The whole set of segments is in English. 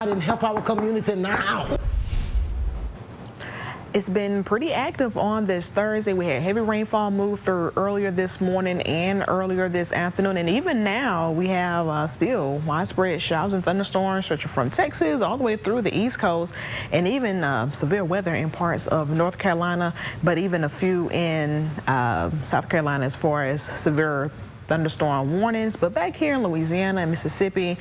and help our community now. It's been pretty active on this Thursday. We had heavy rainfall move through earlier this morning and earlier this afternoon, and even now we have still widespread showers and thunderstorms stretching from Texas all the way through the East Coast, and even severe weather in parts of North Carolina, but even a few in South Carolina as far as severe thunderstorm warnings. But back here in Louisiana and Mississippi,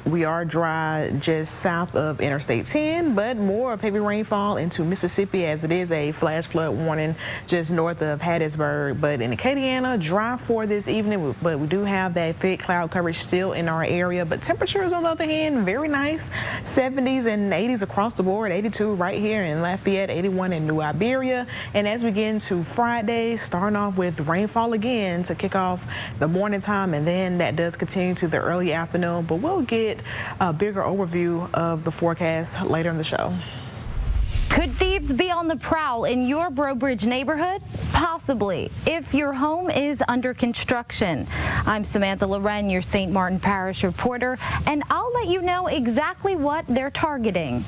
we are dry just south of Interstate 10, but more of heavy rainfall into Mississippi as it is a flash flood warning just north of Hattiesburg. But in Acadiana, dry for this evening, but we do have that thick cloud coverage still in our area. But temperatures, on the other hand, very nice. 70s and 80s across the board, 82 right here in Lafayette, 81 in New Iberia. And as we get into Friday, starting off with rainfall again to kick off the morning time, and then that does continue to the early afternoon. But we'll get a bigger overview of the forecast later in the show. Could thieves be on the prowl in your Breaux Bridge neighborhood? Possibly, if your home is under construction. I'm Samantha Loren, your St. Martin Parish reporter, and I'll let you know exactly what they're targeting.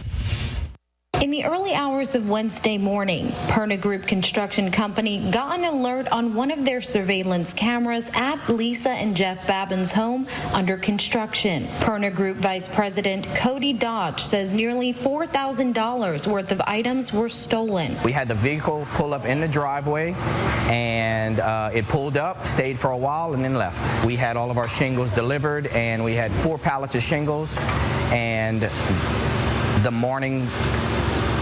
In the early hours of Wednesday morning, Perna Group Construction Company got an alert on one of their surveillance cameras at Lisa and Jeff Babin's home under construction. Perna Group Vice President Cody Dodge says nearly $4,000 worth of items were stolen. We had the vehicle pull up in the driveway, and it pulled up, stayed for a while, and then left. We had all of our shingles delivered, and we had 4 pallets of shingles, and the morning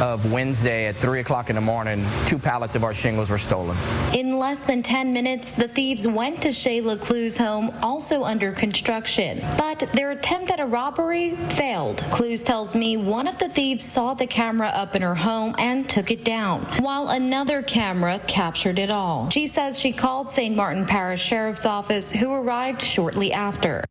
of Wednesday at 3 o'clock in the morning, 2 pallets of our shingles were stolen. In less than 10 minutes, the thieves went to Shayla Clue's home, also under construction. But their attempt at a robbery failed. Clues tells me one of the thieves saw the camera up in her home and took it down, while another camera captured it all. She says she called St. Martin Parish Sheriff's Office, who arrived shortly after.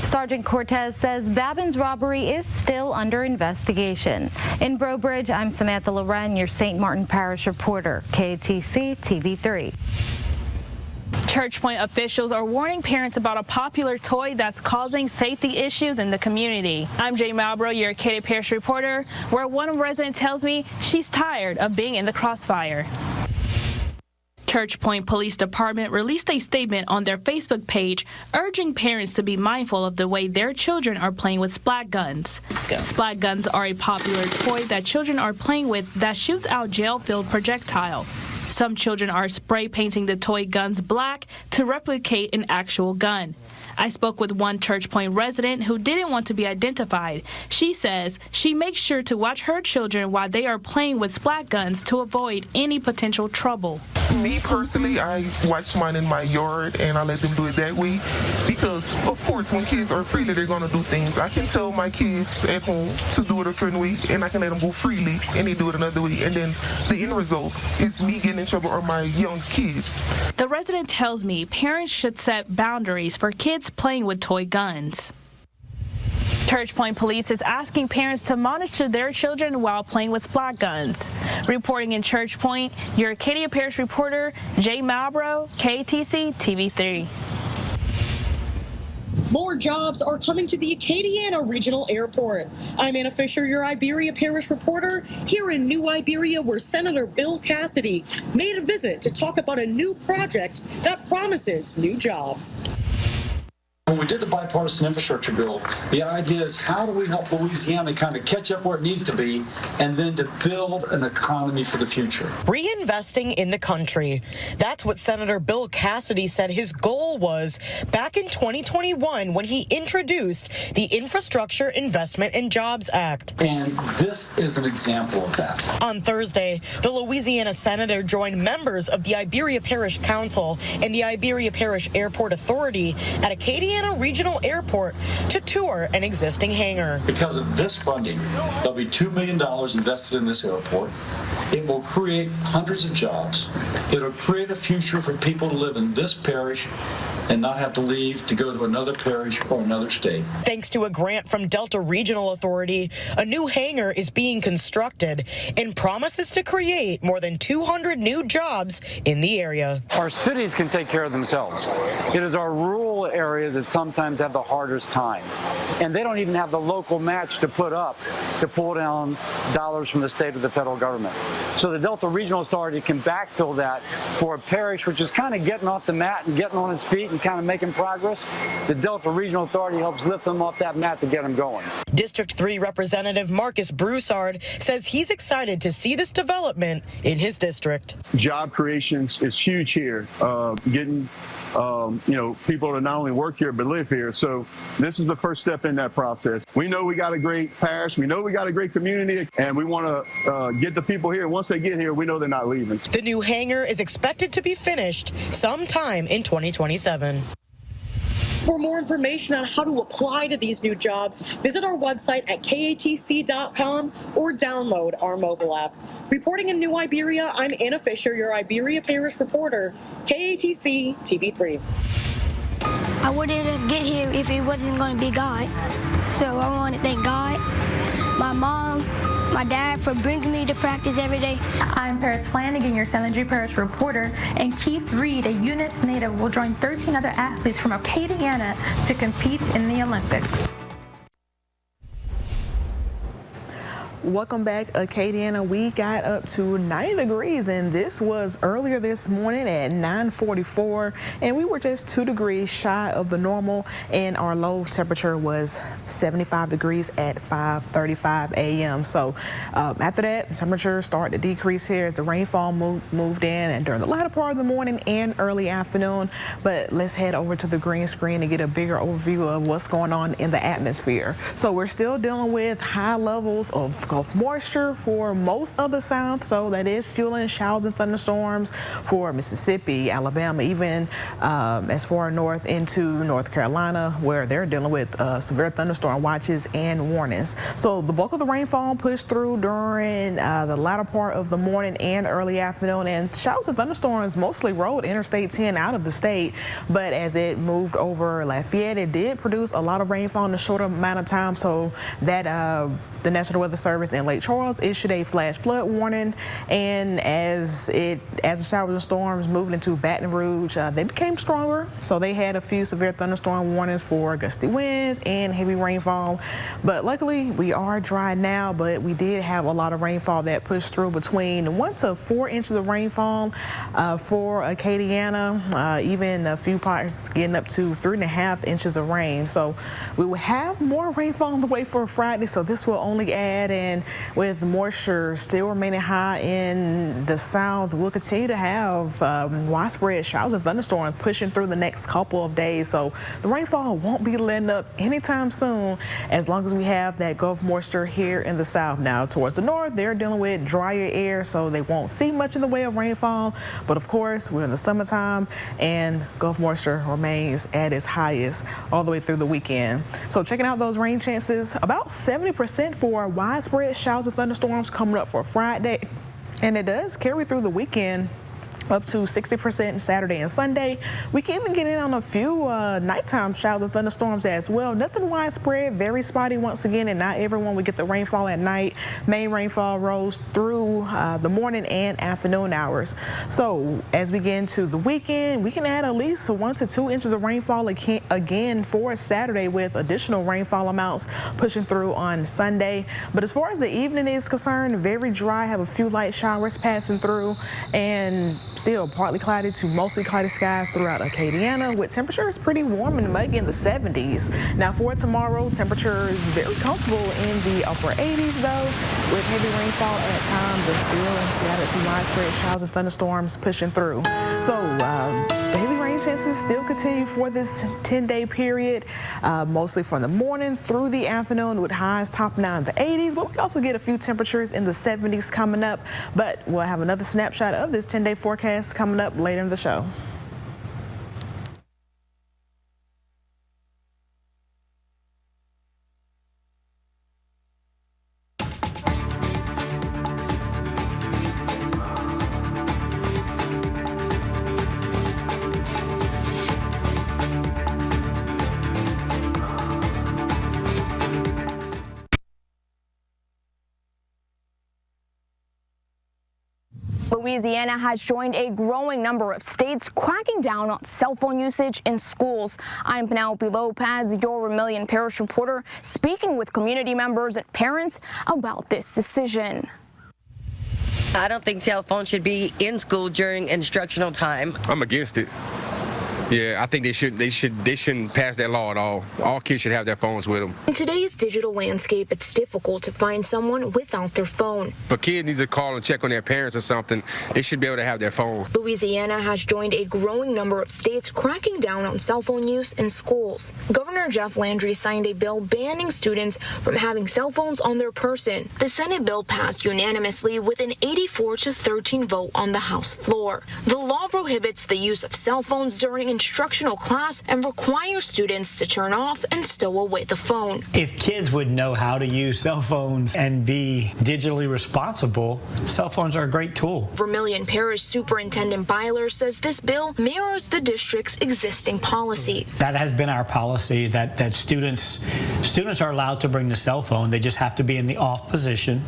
Sergeant Cortez says Babin's robbery is still under investigation. In Breaux Bridge, I'm Samantha Loren, your St. Martin Parish reporter, KATC TV3. Church Point officials are warning parents about a popular toy that's causing safety issues in the community. I'm Jay Malbrough, your Acadia Parish reporter, where one resident tells me she's tired of being in the crossfire. Church Point Police Department released a statement on their Facebook page urging parents to be mindful of the way their children are playing with splat guns. Splat guns are a popular toy that children are playing with that shoots out gel-filled projectile. Some children are spray painting the toy guns black to replicate an actual gun. I spoke with one Church Point resident who didn't want to be identified. She says she makes sure to watch her children while they are playing with splat guns to avoid any potential trouble. Me personally, I watch mine in my yard and I let them do it that way because, of course, when kids are freely, they're going to do things. I can tell my kids at home to do it a certain way and I can let them go freely and they do it another way. And then the end result is me getting in trouble or my young kids. The resident tells me parents should set boundaries for kids playing with toy guns. Church Point Police is asking parents to monitor their children while playing with splat guns. Reporting in Church Point, your Acadia Parish reporter, Jay Malbrough, KATC TV3. More jobs are coming to the Acadiana Regional Airport. I'm Anna Fisher, your Iberia Parish reporter, here in New Iberia, where Senator Bill Cassidy made a visit to talk about a new project that promises new jobs. When we did the bipartisan infrastructure bill, the idea is how do we help Louisiana kind of catch up where it needs to be and then to build an economy for the future. Reinvesting in the country. That's what Senator Bill Cassidy said his goal was back in 2021 when he introduced the Infrastructure Investment and Jobs Act. And this is an example of that. On Thursday, the Louisiana senator joined members of the Iberia Parish Council and the Iberia Parish Airport Authority at Acadiana Regional Airport to tour an existing hangar. Because of this funding, there'll be $2 million invested in this airport. It will create hundreds of jobs. It'll create a future for people to live in this parish and not have to leave to go to another parish or another state. Thanks to a grant from Delta Regional Authority, a new hangar is being constructed and promises to create more than 200 new jobs in the area. Our cities can take care of themselves. It is our rural rural areas that sometimes have the hardest time. And they don't even have the local match to put up to pull down dollars from the state or the federal government. So the Delta Regional Authority can backfill that for a parish which is kind of getting off the mat and getting on its feet and kind of making progress. The Delta Regional Authority helps lift them off that mat to get them going. District 3 Representative Marcus Broussard says he's excited to see this development in his district. Job creation is huge here, getting people to not only work here but live here. So this is the first step in that process. We know we got a great parish, we know we got a great community, and we want to get the people here. Once they get here, we know they're not leaving. The new hangar is expected to be finished sometime in 2027. For more information on how to apply to these new jobs, visit our website at KATC.com or download our mobile app. Reporting in New Iberia, I'm Anna Fisher, your Iberia Parish reporter, KATC TV3. I wouldn't have get here if it wasn't going to be God. So I want to thank God, my mom, my dad for bringing me to practice every day. I'm Paris Flanagan, your San Andreas Parish reporter, and Keith Reed, a Eunice native, will join 13 other athletes from Acadiana to compete in the Olympics. Welcome back, Acadiana. We got up to 90 degrees, and this was earlier this morning at 9:44, and we were just 2 degrees shy of the normal, and our low temperature was 75 degrees at 5:35 a.m. So after that, the temperature started to decrease here as the rainfall moved in, and during the latter part of the morning and early afternoon. But let's head over to the green screen and get a bigger overview of what's going on in the atmosphere. So we're still dealing with high levels of Gulf moisture for most of the South, so that is fueling showers and thunderstorms for Mississippi, Alabama, even as far north into North Carolina, where they're dealing with severe thunderstorm watches and warnings. So the bulk of the rainfall pushed through during the latter part of the morning and early afternoon, and showers and thunderstorms mostly rolled Interstate 10 out of the state, but as it moved over Lafayette, it did produce a lot of rainfall in a shorter amount of time, so that the National Weather Service in Lake Charles issued a flash flood warning, and as the showers and storms moved into Baton Rouge, they became stronger. So they had a few severe thunderstorm warnings for gusty winds and heavy rainfall. But luckily, we are dry now, but we did have a lot of rainfall that pushed through between 1 to 4 inches of rainfall for Acadiana, even a few parts getting up to 3.5 inches of rain. So we will have more rainfall on the way for Friday, so this will only add, and with moisture still remaining high in the South, we'll continue to have widespread showers and thunderstorms pushing through the next couple of days. So the rainfall won't be letting up anytime soon as long as we have that Gulf moisture here in the South. Now towards the north, they're dealing with drier air, so they won't see much in the way of rainfall. But of course, we're in the summertime and Gulf moisture remains at its highest all the way through the weekend. So checking out those rain chances, about 70% for widespread showers and thunderstorms coming up for Friday, and it does carry through the weekend up to 60% Saturday and Sunday. We can even get in on a few nighttime showers and thunderstorms as well. Nothing widespread, very spotty once again, and not everyone will get the rainfall at night. Main rainfall rolls through the morning and afternoon hours. So as we get into the weekend, we can add at least 1 to 2 inches of rainfall again for Saturday, with additional rainfall amounts pushing through on Sunday. But as far as the evening is concerned, very dry, have a few light showers passing through, and still partly cloudy to mostly cloudy skies throughout Acadiana, with temperatures pretty warm and muggy in the 70s. Now for tomorrow, temperatures very comfortable in the upper 80s though, with heavy rainfall at times and still scattered to widespread showers and thunderstorms pushing through. So the heavy rain chances still continue for this 10-day period, mostly from the morning through the afternoon, with highs topping out in the 80s, but we also get a few temperatures in the 70s coming up. But we'll have another snapshot of this 10-day forecast coming up later in the show. Louisiana has joined a growing number of states cracking down on cell phone usage in schools. I'm Penelope Lopez, your Vermilion Parish reporter, speaking with community members and parents about this decision. I don't think cell phones should be in school during instructional time. I'm against it. Yeah, I think they shouldn't pass that law at all. All kids should have their phones with them. In today's digital landscape, it's difficult to find someone without their phone. If a kid needs to call and check on their parents or something, they should be able to have their phone. Louisiana has joined a growing number of states cracking down on cell phone use in schools. Governor Jeff Landry signed a bill banning students from having cell phones on their person. The Senate bill passed unanimously with an 84-13 vote on the House floor. The law prohibits the use of cell phones during instructional class and requires students to turn off and stow away the phone. If kids would know how to use cell phones and be digitally responsible, cell phones are a great tool. Vermilion Parish Superintendent Byler says this bill mirrors the district's existing policy. That has been our policy, that students are allowed to bring the cell phone. They just have to be in the off position,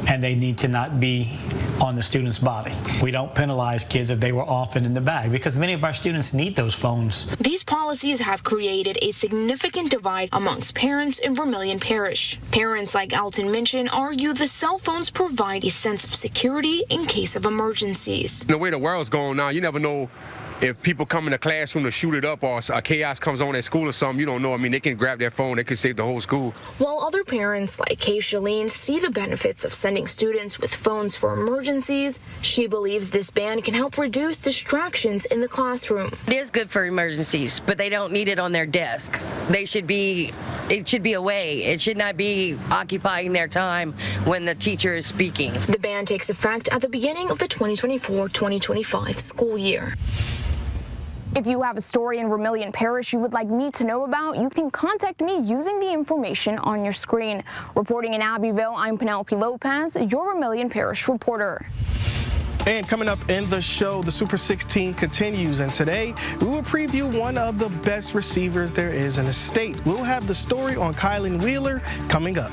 and they need to not be on the student's body. We don't penalize kids if they were off and in the bag, because many of our students need those phones. These policies have created a significant divide amongst parents in Vermilion Parish. Parents like Alton Minchin argue the cell phones provide a sense of security in case of emergencies. The way the world's going now, you never know if people come in the classroom to shoot it up or a chaos comes on at school or something. You don't know. I mean, they can grab their phone. They can save the whole school. While other parents like Kay Shalene see the benefits of sending students with phones for emergencies, she believes this ban can help reduce distractions in the classroom. It is good for emergencies, but they don't need it on their desk. It should be away. It should not be occupying their time when the teacher is speaking. The ban takes effect at the beginning of the 2024-2025 school year. If you have a story in Vermilion Parish you would like me to know about, you can contact me using the information on your screen. Reporting in Abbeville, I'm Penelope Lopez, your Vermilion Parish reporter. And coming up in the show, the Super 16 continues, and today we will preview one of the best receivers there is in the state. We'll have the story on Kylan Wheeler coming up.